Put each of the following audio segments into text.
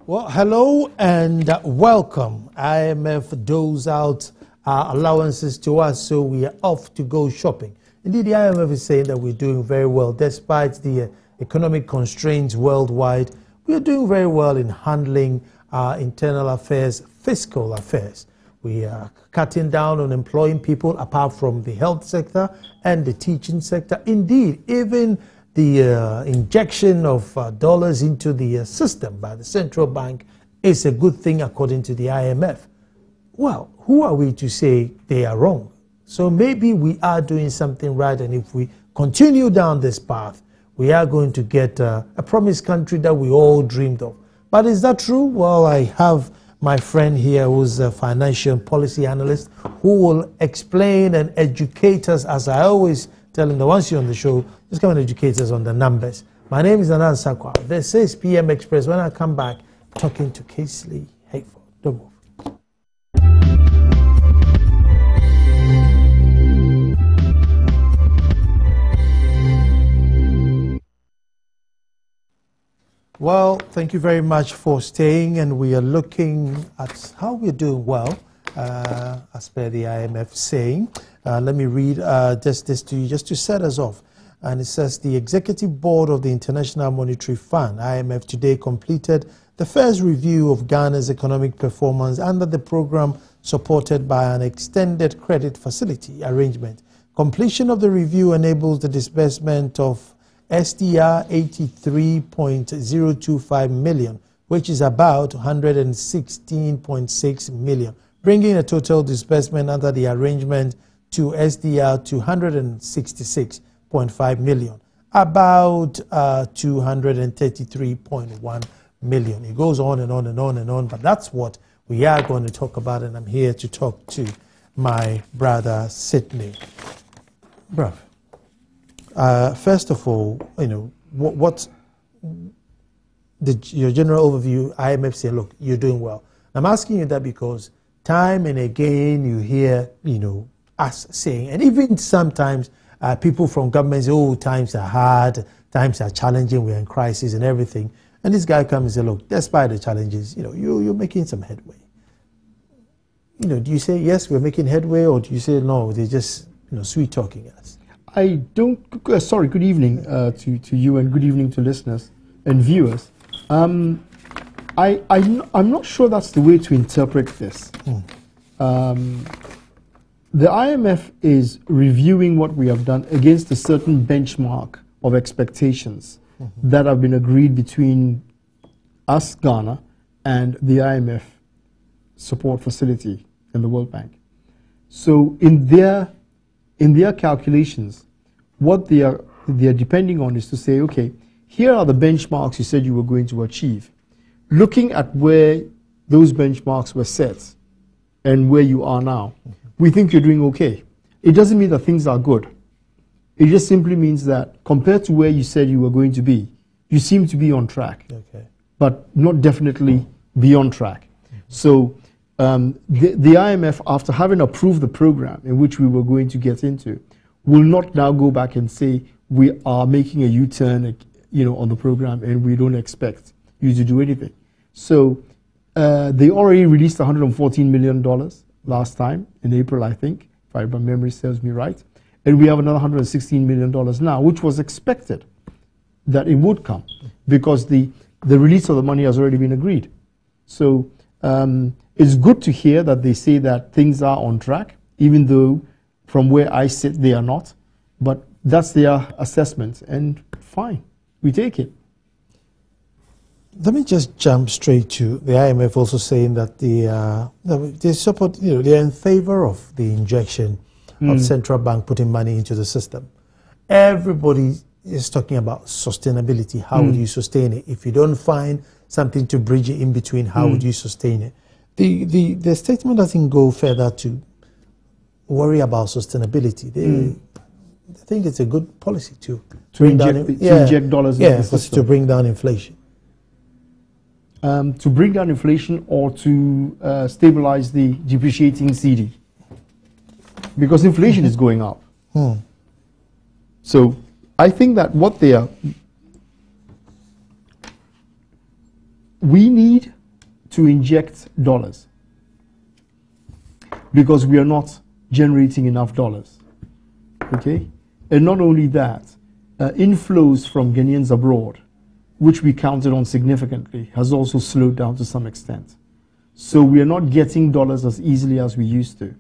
Well, hello and welcome. IMF doles out allowances to us, so we are off to go shopping. Indeed, the IMF is saying that we're doing very well despite the economic constraints worldwide. We are doing very well in handling our internal affairs, fiscal affairs. We are cutting down on employing people apart from the health sector and the teaching sector. Indeed, even the injection of dollars into the system by the central bank is a good thing according to the IMF. Well, who are we to say they are wrong? So maybe we are doing something right, and if we continue down this path, we are going to get a promised country that we all dreamed of. But is that true? Well, I have my friend here who's a financial policy analyst who will explain and educate us, as I always tell him that once you're on the show, just come and educate us on the numbers. My name is Anan Sakwa. This is PM Express. When I come back, talking to Casely Hayford. Don't move. Well, thank you very much for staying, and we are looking at how we're doing well, as per the IMF saying. Let me read just this to you, just to set us off. And it says, the Executive Board of the International Monetary Fund, IMF, today completed the first review of Ghana's economic performance under the program supported by an extended credit facility arrangement. Completion of the review enables the disbursement of SDR 83.025 million, which is about 116.6 million, bringing a total disbursement under the arrangement to SDR 266.5 million, about 233.1 million. It goes on and on and on and on, but that's what we are going to talk about, and I'm here to talk to my brother Sydney. Bruv, first of all, you know, what's your general overview? IMF saying, look, you're doing well. I'm asking you that because time and again you hear, you know, us saying, and even sometimes people from government say, oh, times are hard, times are challenging, we're in crisis and everything. And this guy comes and says, look, despite the challenges, you know, you're making some headway. You know, do you say, yes, we're making headway, or do you say, no, they're just, you know, sweet talking us? I don't, sorry, good evening to you, and good evening to listeners and viewers. I'm not sure that's the way to interpret this. The IMF is reviewing what we have done against a certain benchmark of expectations that have been agreed between us, Ghana, and the IMF support facility and the World Bank. So in their calculations, what they are depending on is to say, okay, here are the benchmarks you said you were going to achieve. Looking at where those benchmarks were set and where you are now, we think you're doing okay. It doesn't mean that things are good. It just simply means that compared to where you said you were going to be, you seem to be on track, but not definitely be on track. So the IMF, after having approved the program in which we were going to get into, will not now go back and say we are making a U-turn, you know, on the program, and we don't expect you to do anything. So they already released $114 million last time in April, I think, if my memory serves me right, and we have another $116 million now, which was expected that it would come because the release of the money has already been agreed. So it's good to hear that they say that things are on track, even though from where I sit they are not, but that's their assessment, and fine, we take it. Let me just jump straight to the IMF also saying that they support, you know, they're in favor of the injection of central bank putting money into the system. Everybody is talking about sustainability. How would you sustain it? If you don't find something to bridge it in between, how would you sustain it? The statement doesn't go further to worry about sustainability. They think it's a good policy to inject dollars into the system. To bring down inflation. To bring down inflation, or to stabilize the depreciating CD, because inflation is going up. So I think that what they are, we need to inject dollars because we are not generating enough dollars. Okay? And not only that, inflows from Ghanaians abroad, which we counted on significantly, has also slowed down to some extent. So we are not getting dollars as easily as we used to.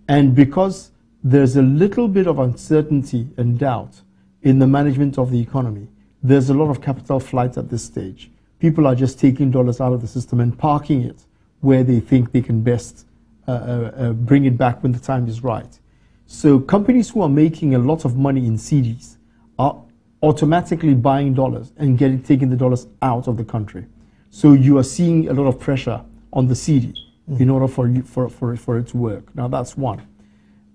And because there's a little bit of uncertainty and doubt in the management of the economy, there's a lot of capital flight at this stage. People are just taking dollars out of the system and parking it where they think they can best bring it back when the time is right. So companies who are making a lot of money in cedis are automatically buying dollars and taking the dollars out of the country. So you are seeing a lot of pressure on the cedi in order for it to work. Now that's one.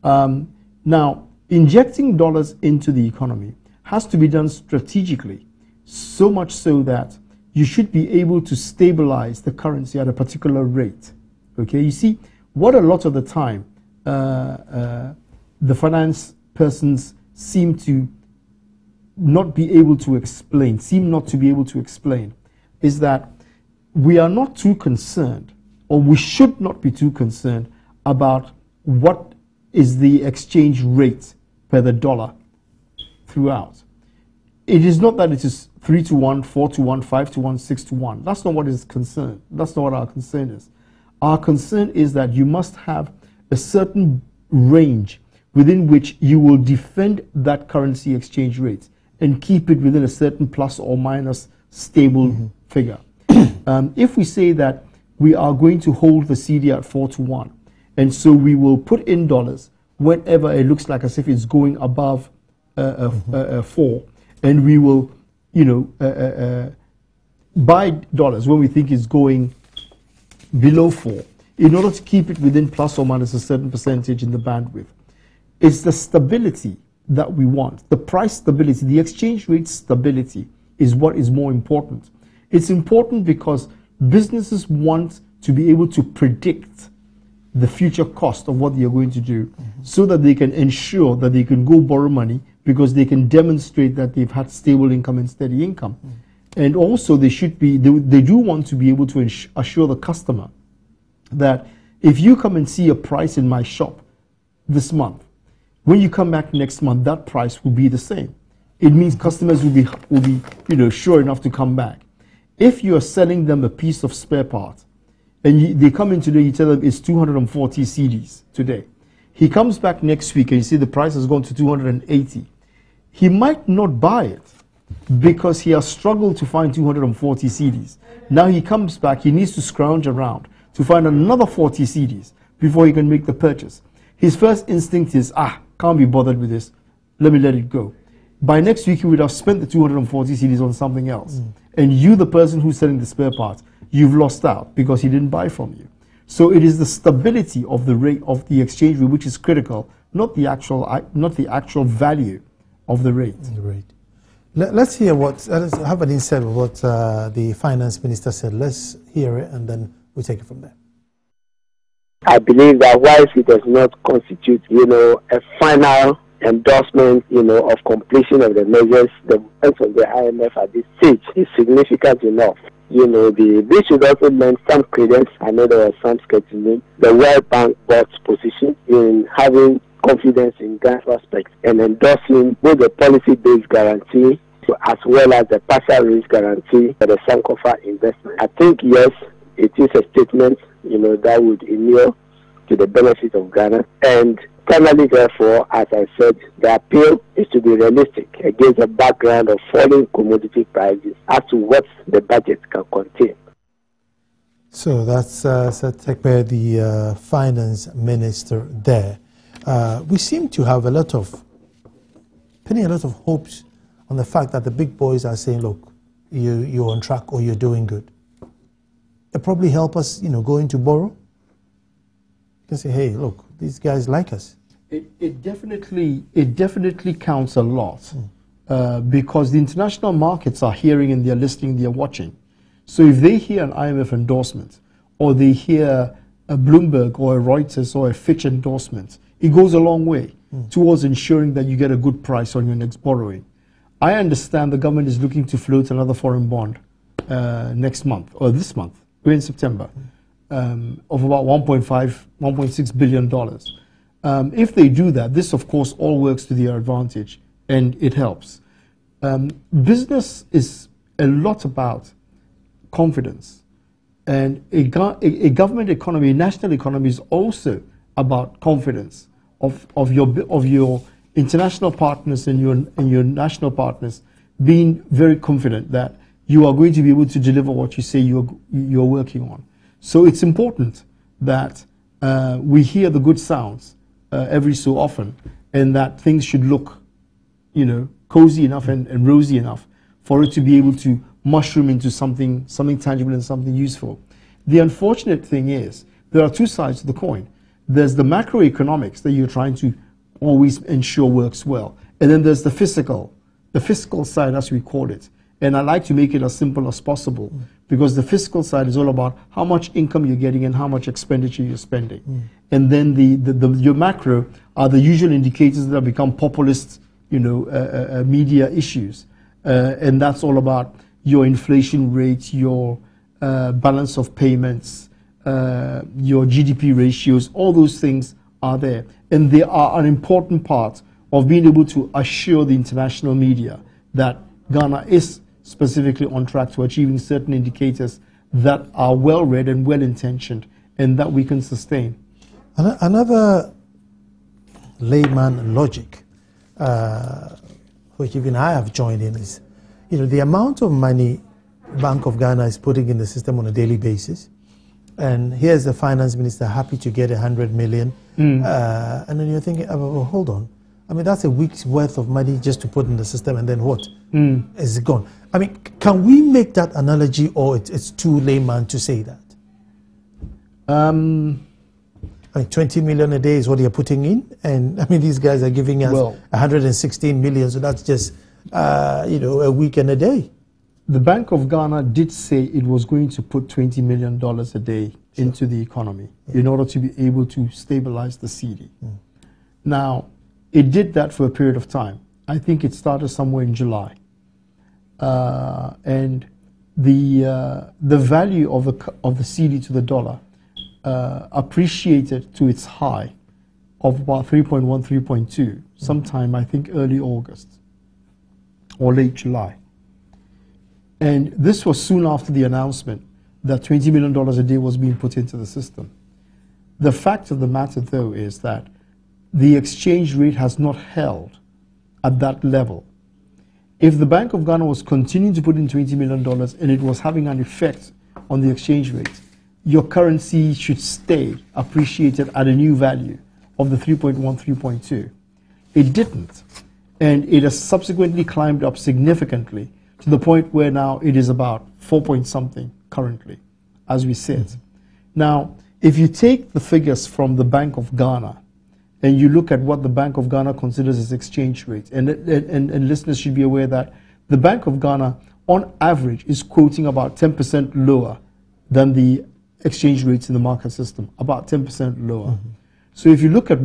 Now, injecting dollars into the economy has to be done strategically, so much so that you should be able to stabilize the currency at a particular rate. Okay, you see, what a lot of the time the finance persons seem not to be able to explain is that we are not too concerned, or we should not be too concerned about what is the exchange rate per the dollar throughout. It is not that it is 3 to 1, 4 to 1, 5 to 1, 6 to 1. That's not what is concerned. That's not what our concern is. Our concern is that you must have a certain range within which you will defend that currency exchange rate and keep it within a certain plus or minus stable figure. If we say that we are going to hold the cedi at 4 to 1, and so we will put in dollars whenever it looks like as if it's going above 4, and we will, buy dollars when we think it's going below 4, in order to keep it within plus or minus a certain percentage in the bandwidth. It's the stability that we want. The price stability, the exchange rate stability is what is more important. It's important because businesses want to be able to predict the future cost of what they are going to do, so that they can ensure that they can go borrow money because they can demonstrate that they've had stable income and steady income. And also they do want to be able to assure the customer that if you come and see a price in my shop this month, when you come back next month, that price will be the same. It means customers will be sure enough to come back. If you are selling them a piece of spare part, and they come in today, you tell them it's 240 cedis today. He comes back next week and you see the price has gone to 280. He might not buy it because he has struggled to find 240 cedis. Now he comes back, he needs to scrounge around to find another 40 cedis before he can make the purchase. His first instinct is, can't be bothered with this, let it go. By next week, he would have spent the 240 cedis on something else. And you, the person who's selling the spare part, you've lost out because he didn't buy from you. So it is the stability of the rate of the exchange rate which is critical, not the actual value of the rate. Let's hear let's have an insight of what the finance minister said. Let's hear it and then we'll take it from there. I believe that whilst it does not constitute, a final endorsement, of completion of the measures, the work of the IMF at this stage is significant enough. This should also lend some credence. I know there was some skepticism. The World Bank board's position in having confidence in Ghana's prospects and endorsing both the policy-based guarantee as well as the partial risk guarantee for the Sankofa investment. I think, yes, it is a statement, that would inure to the benefit of Ghana. And finally, therefore, as I said, the appeal is to be realistic against the background of falling commodity prices as to what the budget can contain. So that's Tekpe, the finance minister there. We seem to have pinning a lot of hopes on the fact that the big boys are saying, look, you're on track or you're doing good. It'll probably help us, going to borrow. You can say, hey, look, these guys like us. It definitely counts a lot because the international markets are hearing and they're listening, they're watching. So if they hear an IMF endorsement or they hear a Bloomberg or a Reuters or a Fitch endorsement, it goes a long way towards ensuring that you get a good price on your next borrowing. I understand the government is looking to float another foreign bond next month or this month, we're in September, of about $1.6 billion. If they do that, this of course all works to their advantage and it helps. Business is a lot about confidence, and a government economy, a national economy is also about confidence of your international partners and your national partners being very confident that you are going to be able to deliver what you say you're working on. So it's important that we hear the good sounds every so often, and that things should look, cozy enough and rosy enough for it to be able to mushroom into something tangible and something useful. The unfortunate thing is there are two sides to the coin. There's the macroeconomics that you're trying to always ensure works well, and then there's the fiscal side, as we call it. And I like to make it as simple as possible, because the fiscal side is all about how much income you're getting and how much expenditure you're spending. And then your macro are the usual indicators that have become populist, media issues. And that's all about your inflation rate, your balance of payments, your GDP ratios. All those things are there. And they are an important part of being able to assure the international media that Ghana is specifically on track to achieving certain indicators that are well read and well intentioned, and that we can sustain. Another layman logic, which even I have joined in, is the amount of money Bank of Ghana is putting in the system on a daily basis, and here's the finance minister happy to get 100 million, and then you're thinking, oh, hold on. I mean, that's a week's worth of money just to put in the system, and then what? Is it gone? I mean, can we make that analogy, or it's too layman to say that? I mean, 20 million a day is what you're putting in, and I mean, these guys are giving us 116 million, so that's just, a week and a day. The Bank of Ghana did say it was going to put $20 million a day into the economy in order to be able to stabilize the cedi. Now, it did that for a period of time. I think it started somewhere in July. And the value of the cedi to the dollar appreciated to its high of about 3.1, 3.2, sometime I think early August or late July. And this was soon after the announcement that $20 million a day was being put into the system. The fact of the matter, though, is that the exchange rate has not held at that level. If the Bank of Ghana was continuing to put in $20 million and it was having an effect on the exchange rate, your currency should stay appreciated at a new value of the 3.1, 3.2. It didn't. And it has subsequently climbed up significantly to the point where now it is about 4 point something currently, as we said. Now, if you take the figures from the Bank of Ghana and you look at what the Bank of Ghana considers its exchange rate, and listeners should be aware that the Bank of Ghana, on average, is quoting about 10% lower than the exchange rates in the market system, about 10% lower. So if you look at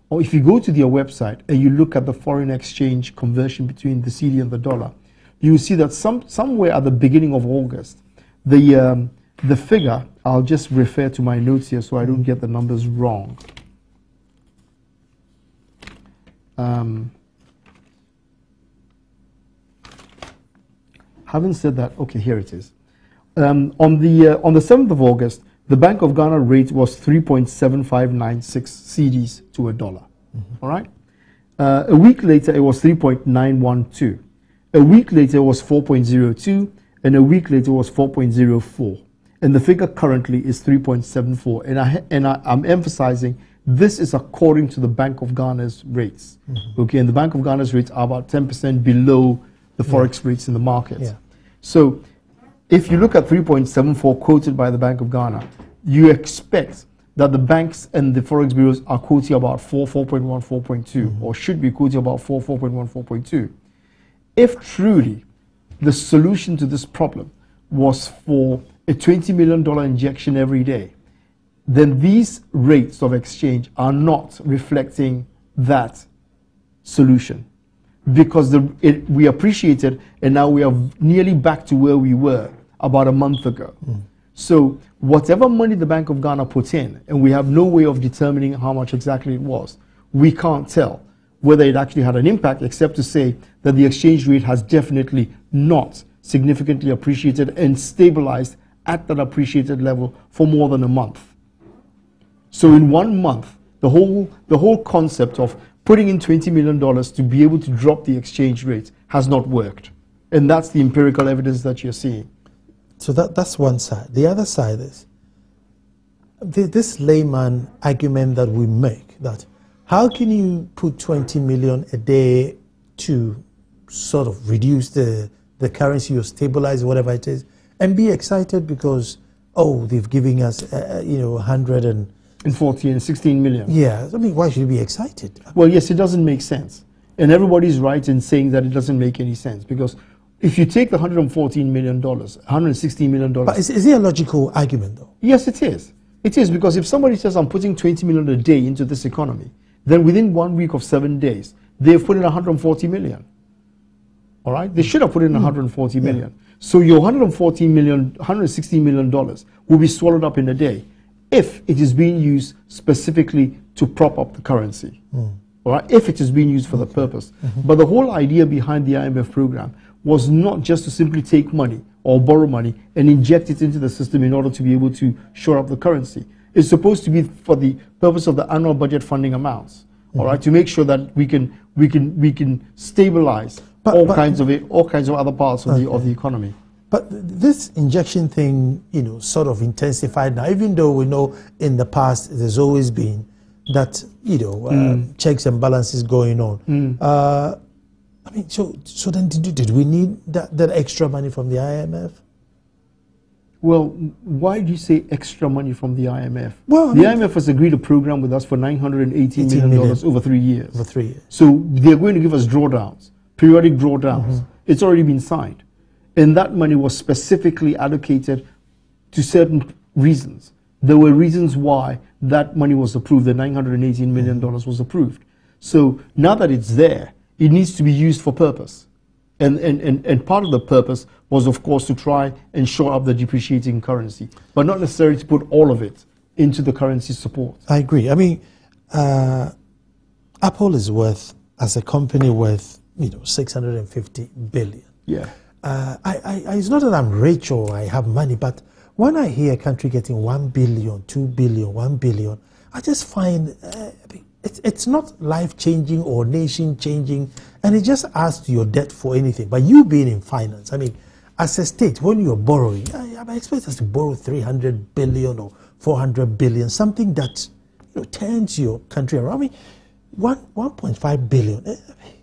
or if you go to their website and you look at the foreign exchange conversion between the cedi and the dollar, you will see that somewhere at the beginning of August, the figure, I'll just refer to my notes here so I don't get the numbers wrong. Having said that, okay, here it is. On the 7th of August, the Bank of Ghana rate was 3.7596 cedis to a dollar. All right. A week later, it was 3.912. A week later, it was 4.02, and a week later, it was 4.04. And the figure currently is 3.74. And I'm emphasizing this is according to the Bank of Ghana's rates. Okay, and the Bank of Ghana's rates are about 10% below the forex rates in the market. So if you look at 3.74 quoted by the Bank of Ghana, you expect that the banks and the forex bureaus are quoting about 4.1, 4.2, or should be quoting about 4.1, 4.2. If truly the solution to this problem was for a $20 million injection every day, then these rates of exchange are not reflecting that solution, because we appreciated, and now we are nearly back to where we were about a month ago. So whatever money the Bank of Ghana put in, and we have no way of determining how much exactly it was, we can't tell whether it actually had an impact, except to say that the exchange rate has definitely not significantly appreciated and stabilized at that appreciated level for more than a month. So in 1 month, the whole concept of putting in $20 million to be able to drop the exchange rate has not worked. And that's the empirical evidence that you're seeing. So that's one side. The other side is this layman argument that we make, that how can you put 20 million a day to sort of reduce the currency or stabilize whatever it is, and be excited because, oh, they've given us, 140 and 16 million. Yeah, I mean, why should you be excited? Well, yes, it doesn't make sense. And everybody's right in saying that it doesn't make any sense, because if you take the $114 million, $116 million... But is it a logical argument, though? Yes, it is. It is, because if somebody says, I'm putting 20 million a day into this economy, then within 1 week of 7 days, they've put in 140 million. All right? They should have put in 140 million. So your $116 million will be swallowed up in a day if it is being used specifically to prop up the currency. All right? If it is being used for the purpose. But the whole idea behind the IMF program was not just to simply take money or borrow money and inject it into the system in order to be able to shore up the currency. It's supposed to be for the purpose of the annual budget funding amounts, all right, to make sure that we can stabilize all kinds of other parts of the economy. But this injection thing, sort of intensified now, even though we know in the past there's always been that, checks and balances going on. I mean, so then did we need that extra money from the IMF? Well, why do you say extra money from the IMF? Well, the IMF has agreed a program with us for $918 million over 3 years. Over 3 years. So they're going to give us drawdowns, periodic drawdowns. It's already been signed. And that money was specifically allocated to certain reasons. There were reasons why that money was approved, the $918 million was approved. So now that it's there, it needs to be used for purpose. And part of the purpose was, of course, to try and shore up the depreciating currency, but not necessarily to put all of it into the currency support. I agree. I mean, Apple is worth, as a company, worth, $650 billion. Yeah. It's not that I'm rich or I have money, but when I hear a country getting 1 billion, 2 billion, 1 billion, I just find it's not life-changing or nation-changing, and it just adds to your debt for anything. But you being in finance, I mean, as a state, when you're borrowing, I expect us to borrow 300 billion or 400 billion, something that turns your country around. I mean, 1.5 billion,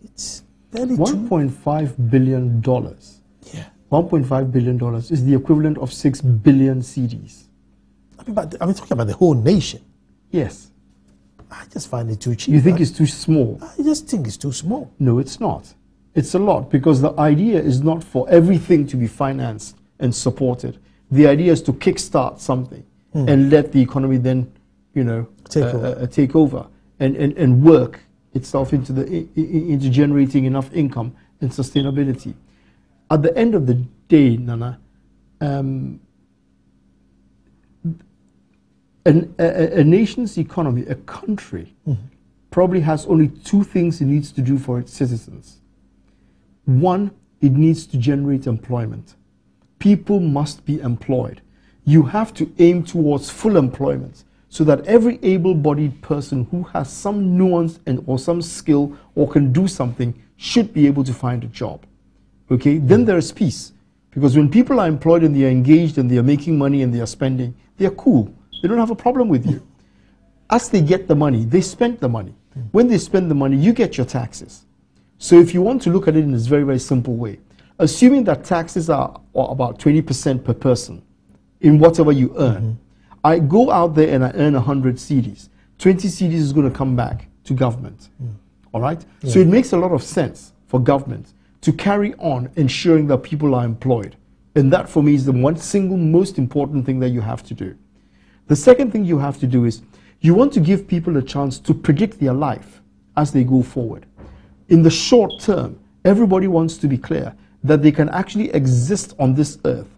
it's barely $1.5 billion. Yeah. $1.5 billion is the equivalent of 6 billion CDs. I mean, but I'm talking about the whole nation. Yes. I just find it too cheap. You think it's too small? I just think it's too small. No, it's not. It's a lot, because the idea is not for everything to be financed and supported. The idea is to kickstart something and let the economy then, take over and work itself into generating enough income and sustainability. At the end of the day, Nana, a nation's economy, a country, probably has only 2 things it needs to do for its citizens. One, it needs to generate employment. People must be employed. You have to aim towards full employment so that every able-bodied person who has some nuance or some skill or can do something should be able to find a job. Okay? Then there is peace. Because when people are employed and they are engaged and they are making money and they are spending, they are cool. They don't have a problem with you. As they get the money, they spend the money. When they spend the money, you get your taxes. So if you want to look at it in this very, very simple way, assuming that taxes are about 20% per person in whatever you earn, I go out there and I earn 100 CDs. 20 CDs is going to come back to government. All right? Yeah. So it makes a lot of sense for government to carry on ensuring that people are employed. And that, for me, is the one single most important thing that you have to do. The second thing you have to do is you want to give people a chance to predict their life as they go forward. In the short term, everybody wants to be clear that they can actually exist on this earth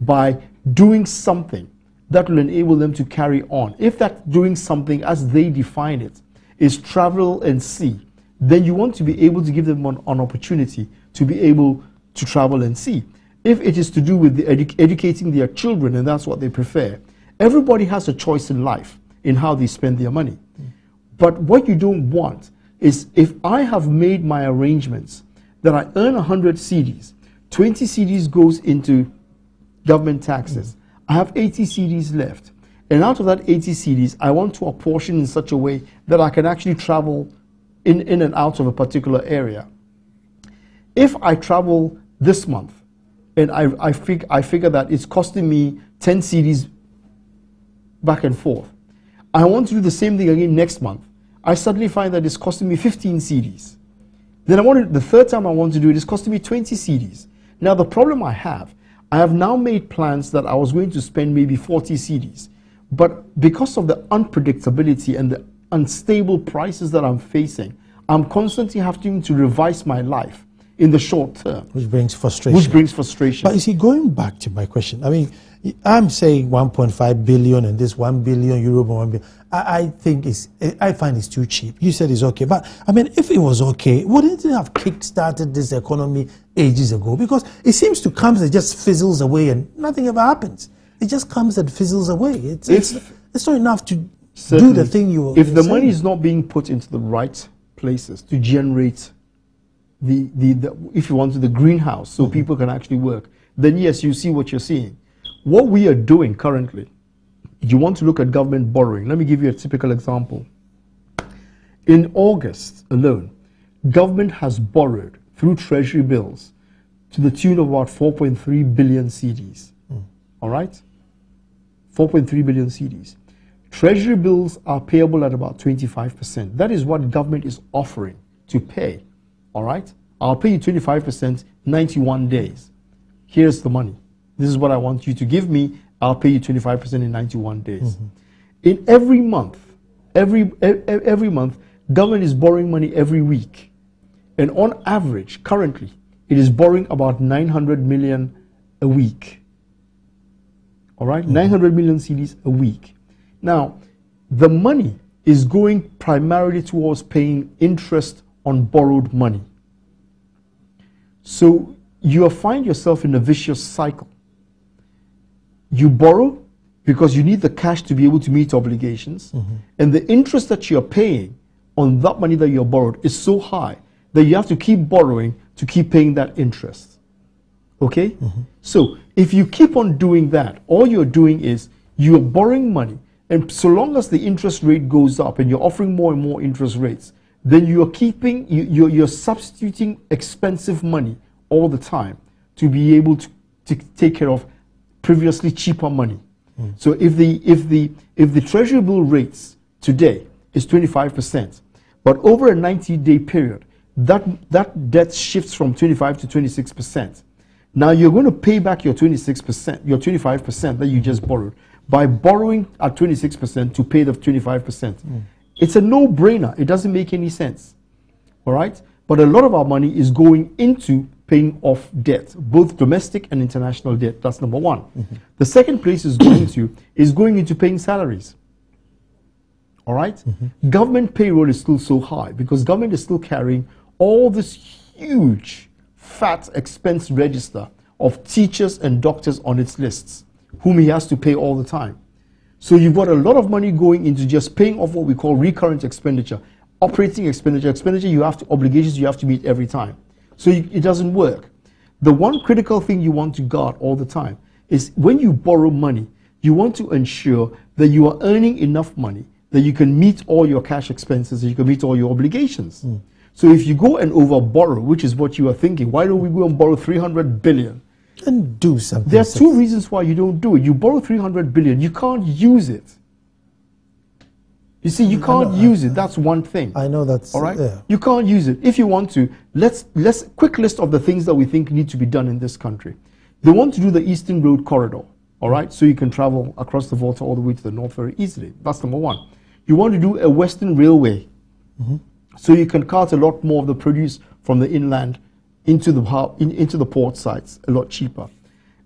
by doing something that will enable them to carry on. If that doing something as they define it is travel and see, then you want to be able to give them an opportunity to be able to travel and see. If it is to do with educating their children and that's what they prefer, everybody has a choice in life in how they spend their money. But what you don't want is, if I have made my arrangements that I earn 100 cedis, 20 cedis goes into government taxes, I have 80 cedis left, and out of that 80 cedis, I want to apportion in such a way that I can actually travel in and out of a particular area. If I travel this month, and I figure that it's costing me 10 cedis back and forth, I want to do the same thing again next month, I suddenly find that it's costing me 15 cedis. Then the third time I want to do it, it's costing me 20 cedis. Now the problem I have now made plans that I was going to spend maybe 40 cedis. But because of the unpredictability and the unstable prices that I'm facing, I'm constantly having to revise my life in the short term. Which brings frustration. But you see, going back to my question, I mean, I'm saying 1.5 billion and this 1 billion euro, 1 billion. I find it's too cheap. You said it's okay. But, I mean, if it was okay, wouldn't it have kick-started this economy ages ago? Because it seems to come and just fizzles away and nothing ever happens. It just comes and fizzles away. It's not enough to do the thing you. If the money is not being put into the right places to generate the if you want to, the greenhouse, so people can actually work, then yes, you see what you're seeing. What we are doing currently, you want to look at government borrowing. Let me give you a typical example. In August alone, government has borrowed through treasury bills to the tune of about 4.3 billion cedis. All right? 4.3 billion cedis. Treasury bills are payable at about 25%. That is what government is offering to pay. All right? I'll pay you 25%, 91 days. Here's the money. This is what I want you to give me. I'll pay you 25% in 91 days. In every month, every month, government is borrowing money every week. And on average, currently, it is borrowing about 900 million a week. All right? 900 million cedis a week. Now, the money is going primarily towards paying interest on borrowed money. So you find yourself in a vicious cycle. You borrow because you need the cash to be able to meet obligations, and the interest that you're paying on that money that you're borrowed is so high that you have to keep borrowing to keep paying that interest. Okay? So if you keep on doing that, all you're doing is you're borrowing money, and so long as the interest rate goes up and you're offering more and more interest rates, then you're substituting expensive money all the time to be able to take care of previously cheaper money. So if the treasury bill rates today is 25%, but over a 90-day period, that debt shifts from 25 to 26%. Now you're going to pay back your 26%, your 25% that you just borrowed by borrowing at 26% to pay the 25%. It's a no-brainer. It doesn't make any sense. All right? But a lot of our money is going into paying off debt, both domestic and international debt. That's number one. The second place is going into paying salaries. All right? Government payroll is still so high because government is still carrying all this huge, fat expense register of teachers and doctors on its lists, whom he has to pay all the time. So you've got a lot of money going into just paying off what we call recurrent expenditure, operating expenditure, obligations you have to meet every time. So it doesn't work. The one critical thing you want to guard all the time is when you borrow money, you want to ensure that you are earning enough money that you can meet all your cash expenses and you can meet all your obligations. So if you go and over borrow, which is what you are thinking, why don't we go and borrow 300 billion? And do something. There are two reasons why you don't do it. You borrow 300 billion, you can't use it. You see, you can't use it. That's one thing. I know that's all right. Yeah. You can't use it. If you want to, let's quick list of the things that we think need to be done in this country. They want to do the Eastern Road Corridor, all right, so you can travel across the water all the way to the north very easily. That's number one. You want to do a Western Railway, so you can cart a lot more of the produce from the inland into the port sites a lot cheaper.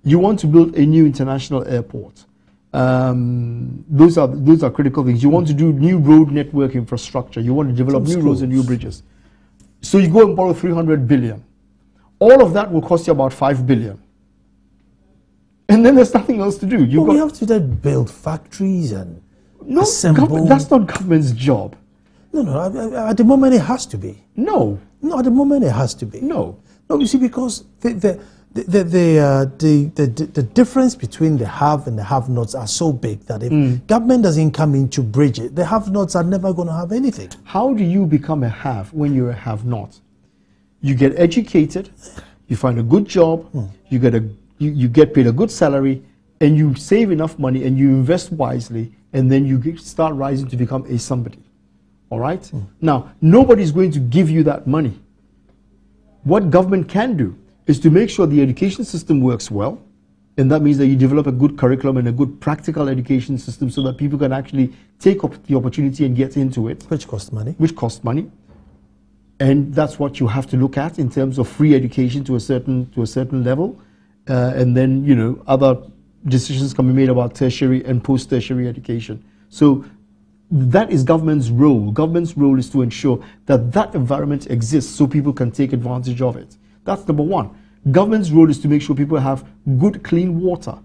You want to build a new international airport. Those are critical things. You want to do new road network infrastructure. You want to develop new roads and new bridges. So you go and borrow 300 billion. All of that will cost you about 5 billion. And then there's nothing else to do. We have to then build factories and assemble. That's not government's job. No, at the moment it has to be. No, at the moment it has to be. No, you see, because the difference between the have and the have-nots are so big that if government doesn't come in to bridge it, the have-nots are never going to have anything. How do you become a have when you're a have-not? You get educated, you find a good job, you get paid a good salary, and you save enough money and you invest wisely, and then you start rising to become a somebody. All right? Now, nobody's going to give you that money. What government can do is to make sure the education system works well, and that means that you develop a good curriculum and a good practical education system so that people can actually take up the opportunity and get into it. Which costs money. Which costs money. And that's what you have to look at in terms of free education to a certain level. And then, you know, other decisions can be made about tertiary and post-tertiary education. So that is government's role. Government's role is to ensure that that environment exists so people can take advantage of it. That's number one. Government's role is to make sure people have good, clean water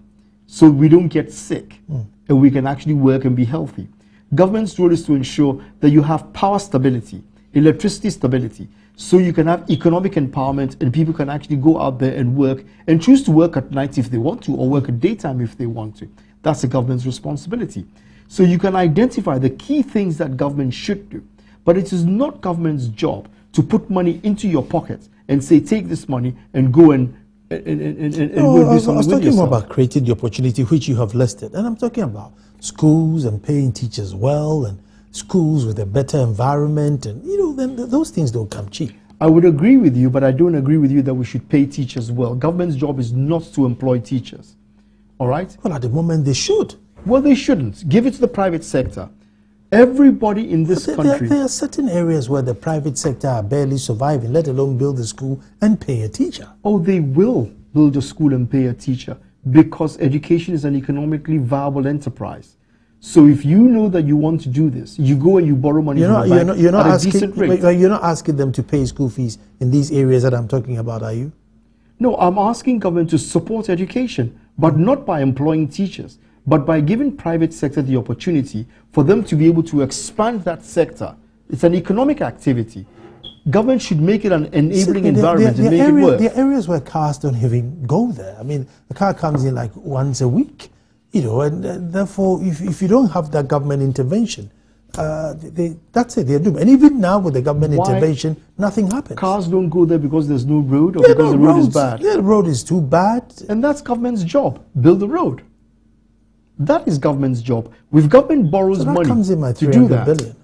so we don't get sick and we can actually work and be healthy. Government's role is to ensure that you have power stability, electricity stability, so you can have economic empowerment and people can actually go out there and work and choose to work at night if they want to or work at daytime if they want to. That's the government's responsibility. So you can identify the key things that government should do. But it is not government's job to put money into your pocket and say, take this money and go and go do something with yourself. I was talking about creating the opportunity which you have listed. And I'm talking about schools and paying teachers well and schools with a better environment. And, you know, then those things don't come cheap. I would agree with you, but I don't agree with you that we should pay teachers well. Government's job is not to employ teachers. All right? Well, at the moment they should. Well, they shouldn't. Give it to the private sector. Everybody in this country... There are certain areas where the private sector are barely surviving, let alone build a school and pay a teacher. Oh, they will build a school and pay a teacher because education is an economically viable enterprise. So if you know that you want to do this, you go and you borrow money from the bank at a decent rate. You're not asking them to pay school fees in these areas that I'm talking about, are you? No, I'm asking government to support education, but not by employing teachers, but by giving private sector the opportunity for them to be able to expand that sector. It's an economic activity. Government should make it an enabling environment and make it work. There are areas where cars don't even go there. I mean, the car comes in like once a week, you know, and therefore, if you don't have that government intervention, that's it, they're doomed. And even now with the government intervention, nothing happens. Cars don't go there because there's no road or because the road is bad. Yeah, the road is too bad. And that's government's job, build the road. That is government's job. If government borrows money comes in my to do that, billion.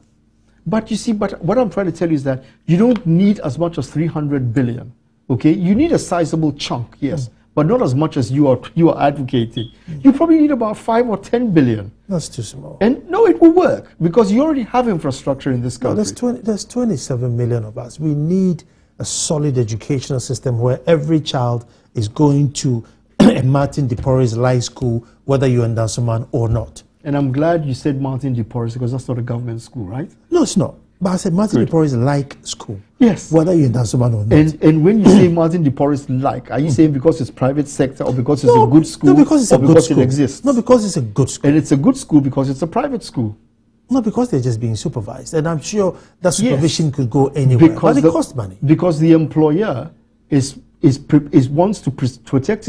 But you see, what I'm trying to tell you is that you don't need as much as 300 billion. Okay, you need a sizable chunk, yes, but not as much as you are advocating. You probably need about 5 or 10 billion. That's too small. And no, it will work because you already have infrastructure in this country. There's 27 million of us. We need a solid educational system where every child is going to a Martin de Porres Light School, whether you're in Dansoman or not. And I'm glad you said Martin de Porres because that's not a government school, right? No, it's not. But I said Martin de Porres like school. Yes. Whether you're in Dansoman or not. And when you say Martin de Porres like, are you saying because it's private sector or because it's a good school? No, because it's a good school. It exists? No, because it's a good school. And it's a good school because it's a private school. No, because they're just being supervised. And I'm sure that supervision could go anywhere. But it costs money. Because the employer wants to protect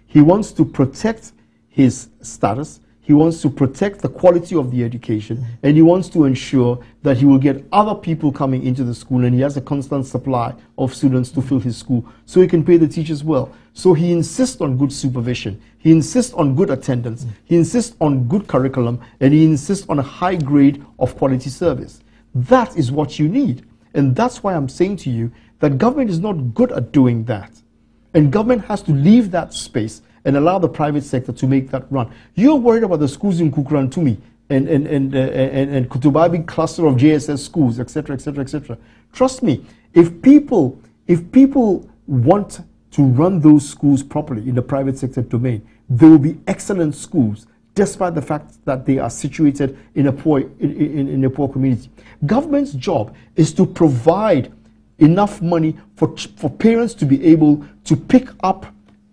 he wants to protect his status, he wants to protect the quality of the education, and he wants to ensure that he will get other people coming into the school, and he has a constant supply of students to fill his school, so he can pay the teachers well. So he insists on good supervision, he insists on good attendance, he insists on good curriculum, and he insists on a high grade of quality service. That is what you need. And that's why I'm saying to you that government is not good at doing that. And government has to leave that space and allow the private sector to make that run. You're worried about the schools in Kukurantumi and Kutubabi cluster of JSS schools, etc., etc., etc. Trust me, if people want to run those schools properly in the private sector domain, there will be excellent schools, despite the fact that they are situated in a poor community. Government's job is to provide enough money for parents to be able to pick up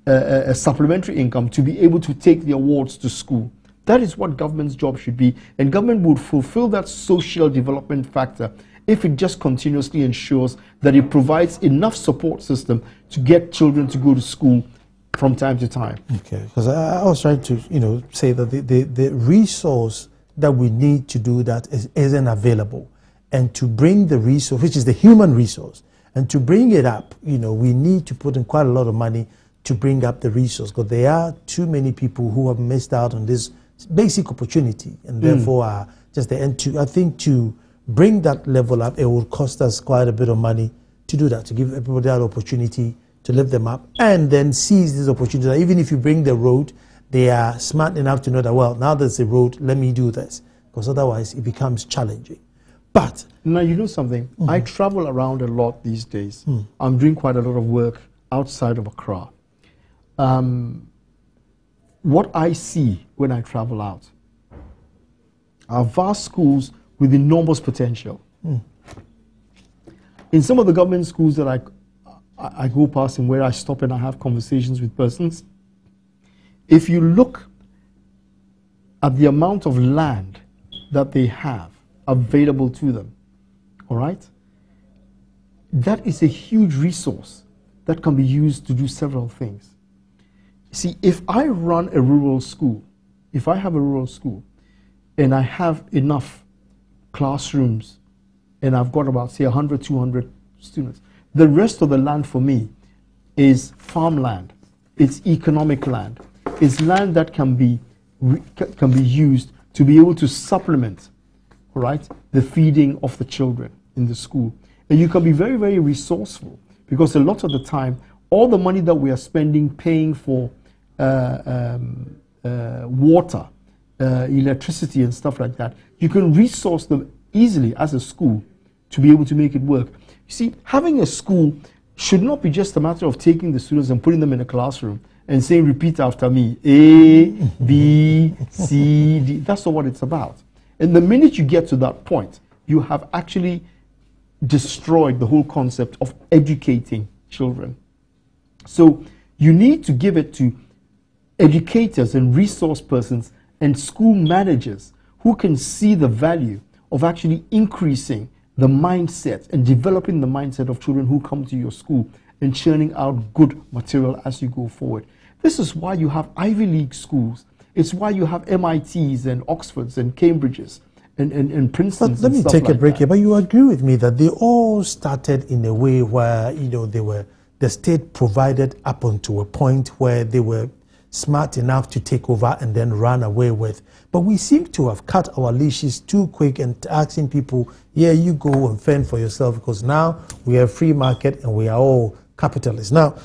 a supplementary income to be able to take their wards to school. That is what government's job should be, and government would fulfill that social development factor if it just continuously ensures that it provides enough support system to get children to go to school from time to time. Okay, because I was trying to, say that the resource that we need to do that isn't available, and to bring the resource, which is the human resource, and to bring it up, we need to put in quite a lot of money to bring up the resource, because there are too many people who have missed out on this basic opportunity, and therefore are just the end. I think to bring that level up, it will cost us quite a bit of money to do that, to give everybody that opportunity to lift them up, and then seize this opportunity. Even if you bring the road, they are smart enough to know that, well, now there's a road, let me do this, because otherwise it becomes challenging. But now, you know something, I travel around a lot these days. I'm doing quite a lot of work outside of Accra. What I see when I travel out are vast schools with enormous potential. In some of the government schools that I go past and where I stop and I have conversations with persons, if you look at the amount of land that they have available to them, all right, that is a huge resource that can be used to do several things. See, if I run a rural school, if I have a rural school and I have enough classrooms and I've got about, say, 100, 200 students, the rest of the land for me is farmland. It's economic land. It's land that can be used to be able to supplement, all right, the feeding of the children in the school. And you can be very, very resourceful, because a lot of the time, all the money that we are spending paying for water, electricity and stuff like that, you can resource them easily as a school to be able to make it work. You see, having a school should not be just a matter of taking the students and putting them in a classroom and saying, repeat after me, A, B, C, D. That's not what it's about. And the minute you get to that point, you have actually destroyed the whole concept of educating children. So you need to give it to educators and resource persons and school managers who can see the value of actually increasing the mindset and developing the mindset of children who come to your school and churning out good material as you go forward. This is why you have Ivy League schools. It's why you have MITs and Oxfords and Cambridges and Princeton. But let me take a break here. But you agree with me that they all started in a way where, the state provided up until a point where they were smart enough to take over and then run away with. But we seem to have cut our leashes too quick and asking people, yeah, you go and fend for yourself, because now we are a free market and we are all capitalists. Now,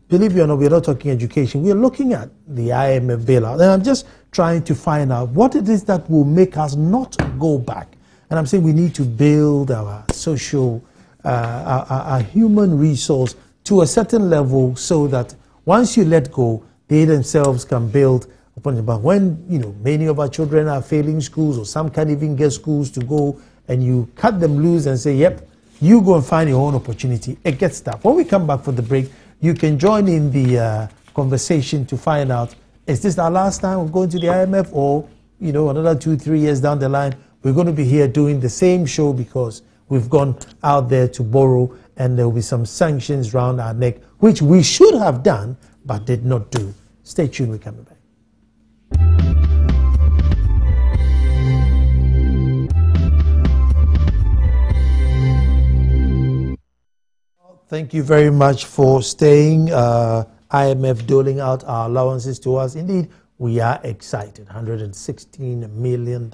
believe it or not, we're not talking education. We're looking at the IMF bailout. And I'm just trying to find out what it is that will make us not go back. And I'm saying we need to build our social, our human resource to a certain level, so that once you let go, they themselves can build upon it. But when, many of our children are failing schools, or some can't even get schools to go, and you cut them loose and say, yep, you go and find your own opportunity, it gets tough. When we come back for the break, you can join in the conversation to find out, is this our last time of going to the IMF, or, another 2-3 years down the line, we're going to be here doing the same show because we've gone out there to borrow, and there will be some sanctions round our neck, which we should have done, but did not do. Stay tuned, we're coming back. Thank you very much for staying. IMF doling out our allowances to us. Indeed, we are excited. $116 million.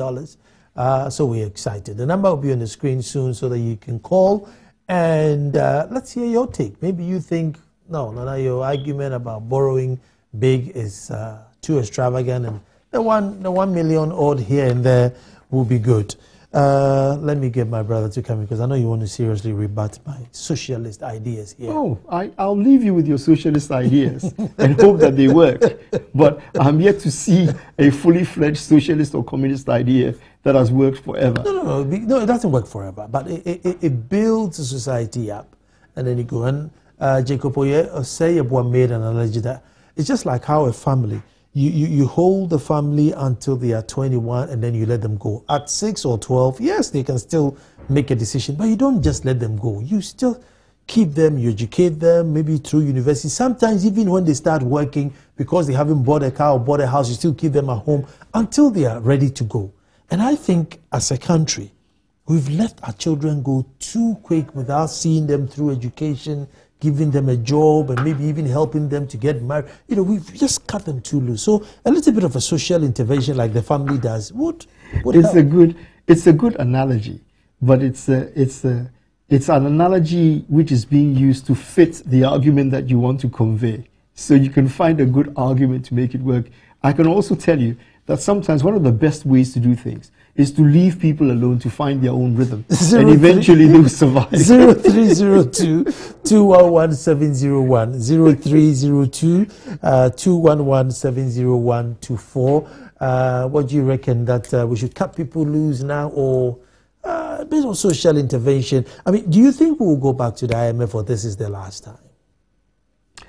So we're excited. The number will be on the screen soon so that you can call. And let's hear your take. Maybe you think, no, your argument about borrowing big is too extravagant, and the 1 million odd here and there will be good. Let me get my brother to come in because I know you want to seriously rebut my socialist ideas here. Oh, I'll leave you with your socialist ideas and hope that they work. But I'm yet to see a fully fledged socialist or communist idea that has worked forever. No, it doesn't work forever, but it builds a society up. And then you go and Jacob Osei Asare made an analogy that it's just like how a family, you hold the family until they are 21 and then you let them go. At 6 or 12, yes, they can still make a decision, but you don't just let them go. You still keep them, you educate them, maybe through university. Sometimes even when they start working, because they haven't bought a car or bought a house, you still keep them at home until they are ready to go. And I think as a country, we've let our children go too quick without seeing them through education, giving them a job, and maybe even helping them to get married. You know, we've just cut them too loose. So a little bit of a social intervention like the family does would help. It's a good analogy, but it's an analogy which is being used to fit the argument that you want to convey. So you can find a good argument to make it work. I can also tell you that sometimes one of the best ways to do things is to leave people alone to find their own rhythm. And eventually they will survive. 0302-211-701. 0302-211-70124. What do you reckon, that we should cut people loose now, or based on social intervention? I mean, do you think we will go back to the IMF, or this is the last time?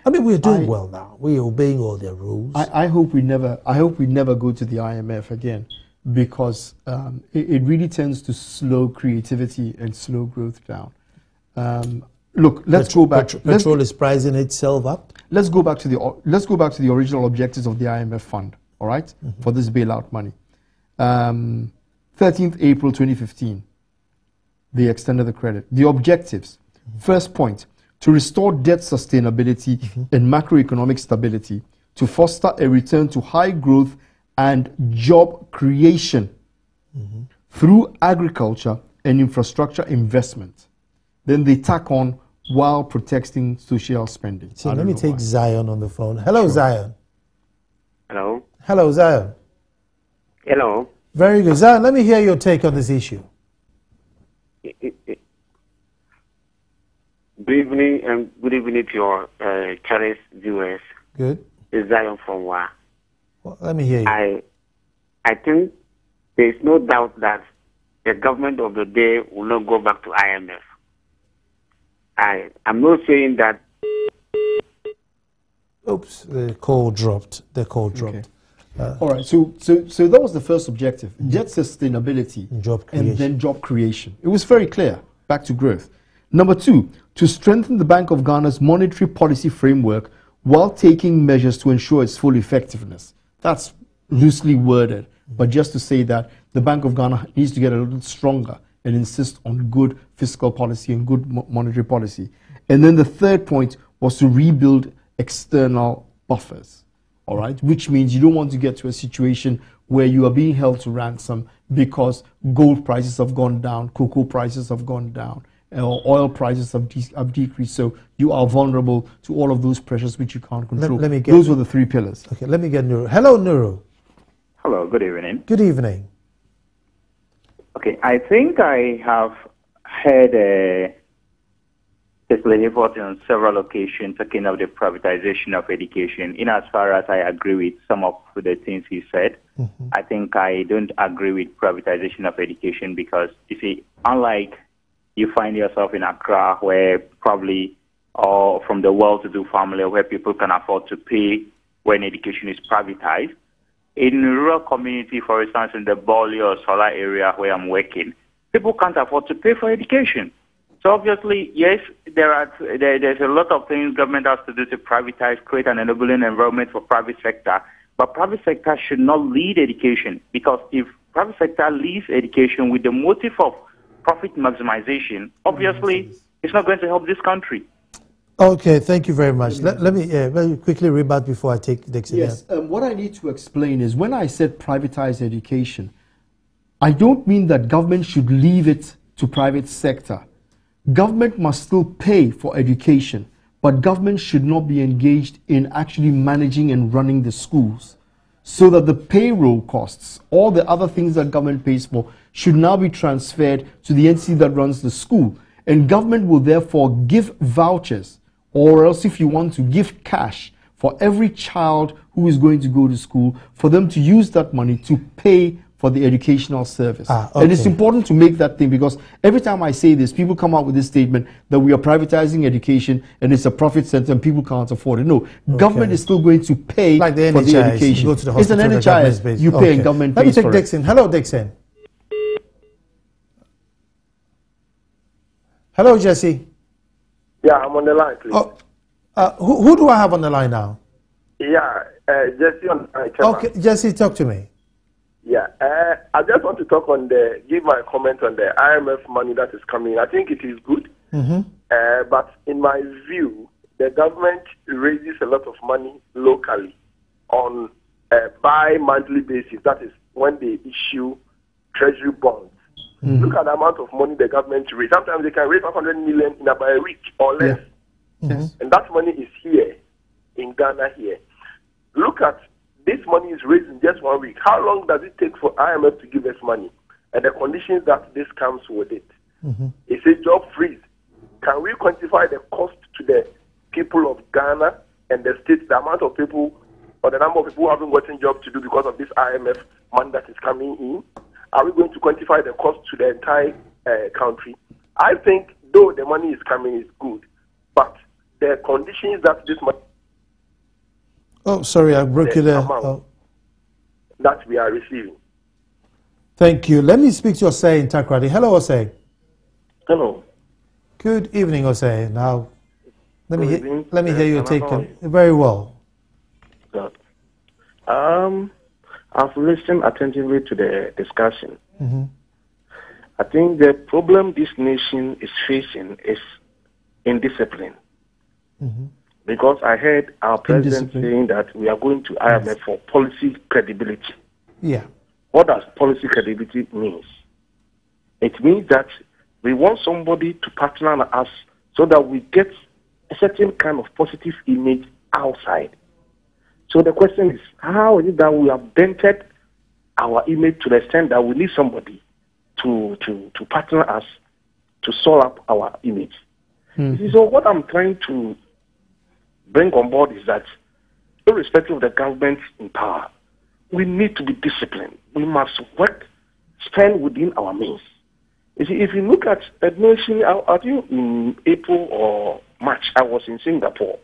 I mean, we're doing well now. We're obeying all their rules. I hope we never go to the IMF again, because it really tends to slow creativity and slow growth down. Look, let's go back. Petrol is pricing itself up. Let's go back to the original objectives of the IMF fund. All right, for this bailout money. 13th April 2015, they extended the credit. The objectives: first point, to restore debt sustainability and macroeconomic stability, to foster a return to high growth and job creation through agriculture and infrastructure investment. Then they tack on, while protecting social spending. See, let me take Zion on the phone. Hello, Zion. Hello. Hello, Zion. Hello. Very good. Zion, let me hear your take on this issue. Good evening, and good evening to your Charles viewers. Good. It's Zion from WA. Well, let me hear you. I think there is no doubt that the government of the day will not go back to IMF. I'm not saying that. Oops, the call dropped. Okay. All right, so that was the first objective: debt sustainability, job creation, and then job creation. It was very clear. Back to growth. Number two, to strengthen the Bank of Ghana's monetary policy framework while taking measures to ensure its full effectiveness. That's loosely worded, but just to say that the Bank of Ghana needs to get a little stronger and insist on good fiscal policy and good monetary policy. And then the third point was to rebuild external buffers, all right? Which means you don't want to get to a situation where you are being held to ransom because gold prices have gone down, cocoa prices have gone down, or oil prices have decreased. So you are vulnerable to all of those pressures which you can't control. Those were the three pillars. Okay, let me get Nuru. Hello, Nuru. Hello, good evening. Good evening. Okay, I think I have heard Mr. Lehefort on several occasions talking of the privatization of education. In as far as I agree with some of the things he said, I think I don't agree with privatization of education because, you see, unlike you find yourself in Accra, where probably, or from the well-to-do family, where people can afford to pay when education is privatized. In rural community, for instance, in the Bali or Solar area where I'm working, people can't afford to pay for education. So obviously, yes, there's a lot of things government has to do to privatize, create an enabling environment for private sector. But private sector should not lead education, because if private sector leads education with the motive of profit maximization, obviously, it's not going to help this country. Okay, thank you very much. Let me very quickly rebut before I take Dixon. Yes, what I need to explain is when I said privatize education, I don't mean that government should leave it to private sector. Government must still pay for education, but government should not be engaged in actually managing and running the schools. so that the payroll costs, all the other things that government pays for, should now be transferred to the entity that runs the school. And government will therefore give vouchers, or else if you want to give cash for every child who is going to go to school, for them to use that money to pay for the educational service. Okay. And it's important to make that thing, because every time I say this, people come out with this statement that we are privatizing education and it's a profit center and people can't afford it. No, government is still going to pay like the for NHIS, the education. You go to the it's an hospital, NHIS, you pay and government pays for it. Let me take Dixon. Hello, Dixon. Hello, Jesse. Yeah, I'm on the line, please. Oh, who do I have on the line now? Yeah, Jesse on the line. Okay, Jesse, talk to me. Yeah, I just want to give my comment on the IMF money that is coming. I think it is good, but in my view, the government raises a lot of money locally on a bi-monthly basis. That is when they issue treasury bonds. Look at the amount of money the government raises. Sometimes they can raise 500 million in about a week or less. And that money is here in Ghana here. Look at this money is raised in just 1 week. How long does it take for IMF to give us money? And the conditions that this comes with it. It's a job freeze. Can we quantify the cost to the people of Ghana and the state, the amount of people or the number of people who haven't gotten jobs to do because of this IMF money that is coming in? Are we going to quantify the cost to the entire country? I think, though the money is coming, is good, but the conditions that this money... Oh, sorry, I broke you there. That we are receiving. Thank you. Let me speak to Osei in Takoradi. Hello, Osei. Hello. Good evening, Osei. Now, let me hear you take it very well. Good. I've listened attentively to the discussion. I think the problem this nation is facing is indiscipline. Because I heard our president saying that we are going to IMF for policy credibility. Yeah. What does policy credibility mean? It means that we want somebody to partner with us so that we get a certain kind of positive image outside. So the question is, how is it that we have dented our image to the extent that we need somebody to partner us to solve up our image? So what I'm trying to bring on board is that, irrespective of the government in power, we need to be disciplined. We must work, spend within our means. You see, if you look at a nation, I think in April or March, I was in Singapore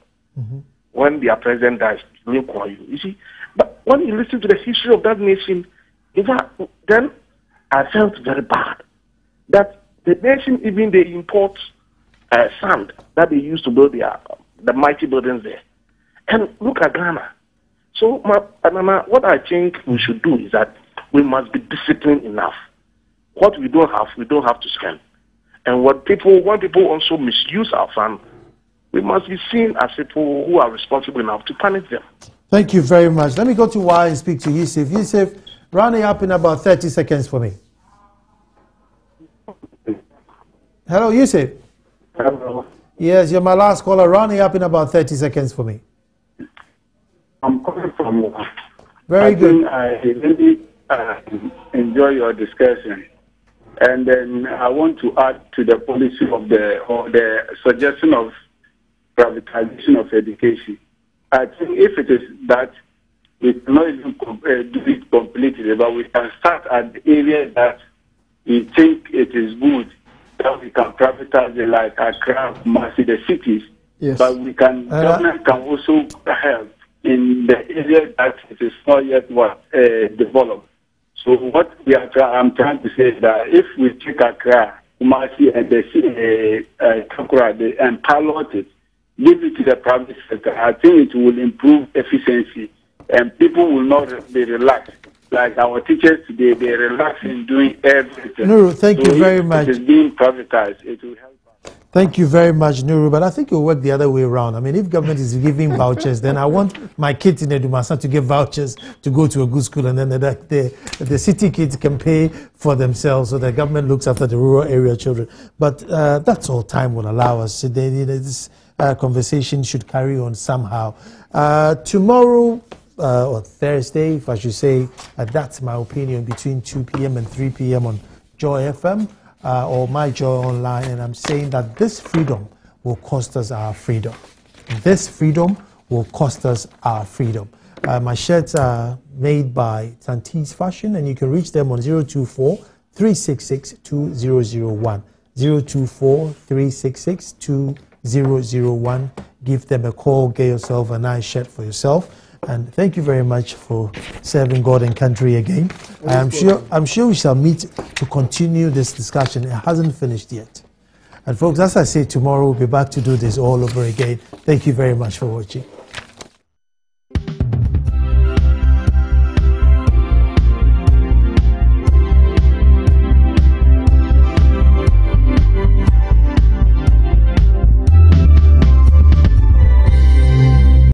when their president died, Lee Kuan Yew. You see, but when you listen to the history of that nation, then I felt very bad that the nation, even they import sand that they used to build the mighty buildings there. And look at Ghana. So, what I think we should do is that we must be disciplined enough. What we don't have to spend. And when people also misuse our fund, we must be seen as people who are responsible enough to punish them. Thank you very much. Let me go to Y and speak to Yusuf. Yusuf, round it up in about 30 seconds for me. Hello, Yusuf. Hello. Yes, you're my last caller. Round it up in about 30 seconds for me. I'm calling from... Very good. I really enjoy your discussion. And then I want to add to the policy of the suggestion of privatization of education. I think if it is that, we cannot even do it completely, but we can start at the area that we think it is good, that we can privatize it, like Accra, Kumasi, the cities. Yes. But we can, government can also help in the area that it is not yet developed. So what I'm trying to say is that if we take Accra, Kumasi, and the Takoradi and pilot it, give it to the private sector, I think it will improve efficiency and people will not be relaxed. Like our teachers today, they relax in doing everything. Nuru, thank you very much. It is being privatized. It will help us. Thank you very much, Nuru. But I think it will work the other way around. I mean, if government is giving vouchers, then I want my kids in Edumasa to get vouchers to go to a good school, and then the city kids can pay for themselves, so the government looks after the rural area children. But that's all time will allow us. This conversation should carry on somehow. Tomorrow, or Thursday, if I should say, that's my opinion, between 2 p.m. and 3 p.m. on Joy FM or My Joy Online, and I'm saying that this freedom will cost us our freedom. This freedom will cost us our freedom. My shirts are made by Tantis Fashion, and you can reach them on 024-366-2001. 024-366-2001. Give them a call, get yourself a nice shirt for yourself. And thank you very much for serving God and country again. I'm sure we shall meet to continue this discussion. It hasn't finished yet. And folks, as I say, tomorrow we'll be back to do this all over again. Thank you very much for watching.